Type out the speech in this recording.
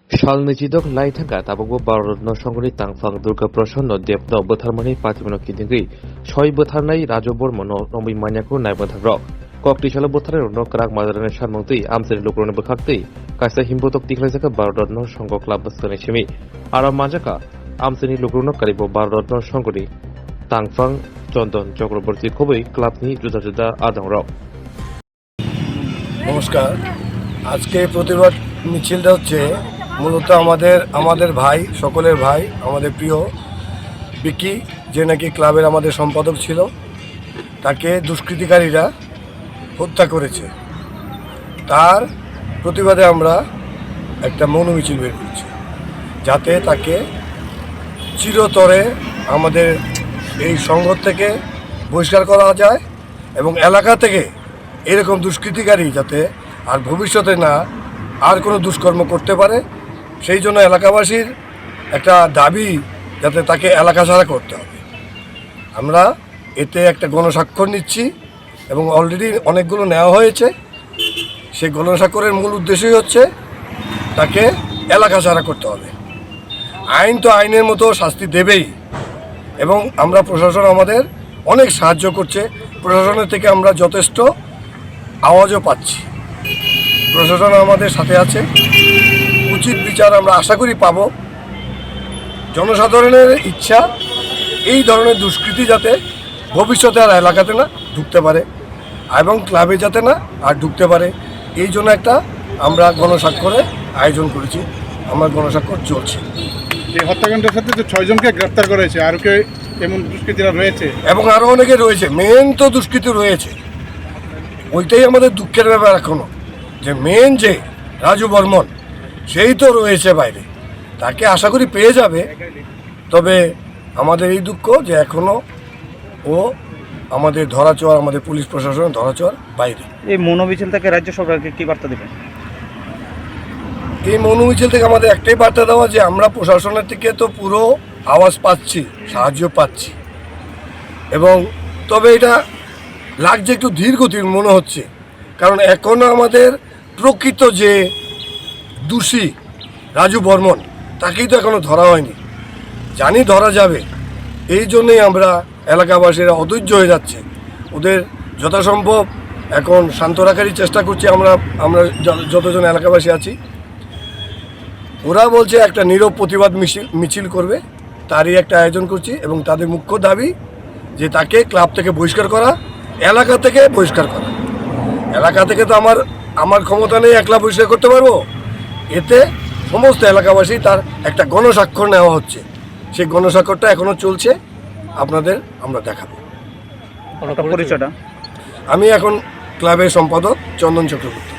Shalnijidok Laithanga Tabago Barodno Songoni Tangfang Durga Prosono Depno Botharmani Patimono Kidingri Shoi Botharnai Rajobor Mono Nomi Manyako Naibothagro Kokti Shala Bothare no Krak Madaran Sharmoti Amser Lukrone Bakakti Kaisa Himbotok Tiklazaka Barodno Songo Club Baskanishimi Ara Majaka Amseni Lukrono Karibo Barodno Songoni Tangfang Chondon Chokraborti Koboi Club Ni Juda Juda Adangro নমস্কার আজকে প্রতিবাদ মিছিলটা হচ্ছে মূলত আমাদের ভাই সকলের ভাই আমাদের প্রিয় বিকি যে নাকি ক্লাবের আমাদের সম্পাদক ছিল তাকে দুষ্কৃতিকারীরা হত্যা করেছে তার প্রতিবাদে আমরা একটা মৌন মিছিল বের করেছি যাতে তাকে চিরতরে আমাদের এই সংঘ থেকে বহিষ্কার করা যায় এবং এলাকা থেকে এরকম দুষ্কৃতিকারী যাতে আর ভবিষ্যতে না আর কোনো দুষ্কর্ম করতে পারে সেই জন্য এলাকাবাসীর একটা দাবি যাতে তাকে এলাকা ছাড়া করতে হবে। আমরা এতে একটা গণস্বাক্ষর নিচ্ছি এবং অলরেডি অনেকগুলো নেওয়া হয়েছে। সেই গণস্বাক্ষরের মূল উদ্দেশ্যই হচ্ছে তাকে এলাকা ছাড়া করতে হবে। আইন তো আইনের মতো শাস্তি দেবেই এবং আমরা প্রশাসন আমাদের অনেক সাহায্য করছে। প্রশাসনের থেকে আমরা যথেষ্ট আওয়াজও পাচ্ছি। প্রশাসন আমাদের সাথে আছে, উচিত বিচার আমরা আশা করি পাব। জনসাধারণের ইচ্ছা এই ধরনের দুষ্কৃতি যাতে ভবিষ্যতে আর এলাকাতে না ঢুকতে পারে এবং ক্লাবে যাতে না আর ঢুকতে পারে, এই জন্য একটা আমরা গণস্বাক্ষরের আয়োজন করেছি। আমার গণস্বাক্ষর চলছে। এই হত্যাকাণ্ডের সাথে যে 6 জনকে গ্রেপ্তার করা হয়েছে, আর কেউ এমন দুষ্কৃতীরা রয়েছে এবং আরও অনেকে রয়েছে। মেন তো দুষ্কৃতি রয়েছে, ওইটাই আমাদের দুঃখের ব্যাপার এখনো, যে মেন যে রাজু বর্মন সেই তো রয়েছে বাইরে। তাকে আশা করি পেয়ে যাবে, তবে আমাদের এই দুঃখ যে এখনো ও আমাদের ধরাছোঁয়ার, আমাদের পুলিশ প্রশাসনের ধরাছোঁয়ার বাইরে। এই মনোমিছিল থেকে রাজ্য সরকারকে কি বার্তা দেবেন? এই মনোমিছিল থেকে আমাদের একটাই বার্তা দেওয়া যে আমরা প্রশাসনের থেকে তো পুরো আওয়াজ পাচ্ছি, সাহায্য পাচ্ছি, এবং তবে এটা লাগছে একটু ধীর গতির মনে হচ্ছে, কারণ এখনও আমাদের প্রকৃত যে দোষী রাজু বর্মন তাকেই তো এখনও ধরা হয়নি। জানি ধরা যাবে, এই জন্যই আমরা এলাকাবাসীরা অধৈর্য হয়ে যাচ্ছে। ওদের যথাসম্ভব এখন শান্ত রাখারই চেষ্টা করছি আমরা যতজন এলাকাবাসী আছি। ওরা বলছে একটা নীরব প্রতিবাদ মিছিল করবে, তারই একটা আয়োজন করছি এবং তাদের মুখ্য দাবি যে তাকে ক্লাব থেকে বহিষ্কার করা, এলাকা থেকে বহিষ্কার করা। এলাকা থেকে তো আমার ক্ষমতা নেই একলা বহিষ্কার করতে পারবো। এতে সমস্ত এলাকাবাসী তার একটা গণস্বাক্ষর নেওয়া হচ্ছে, সেই গণস্বাক্ষরটা এখনও চলছে, আপনাদের আমরা দেখাবো। পরিচয়টা? আমি এখন ক্লাবের সম্পাদক চন্দন চক্রবর্তী।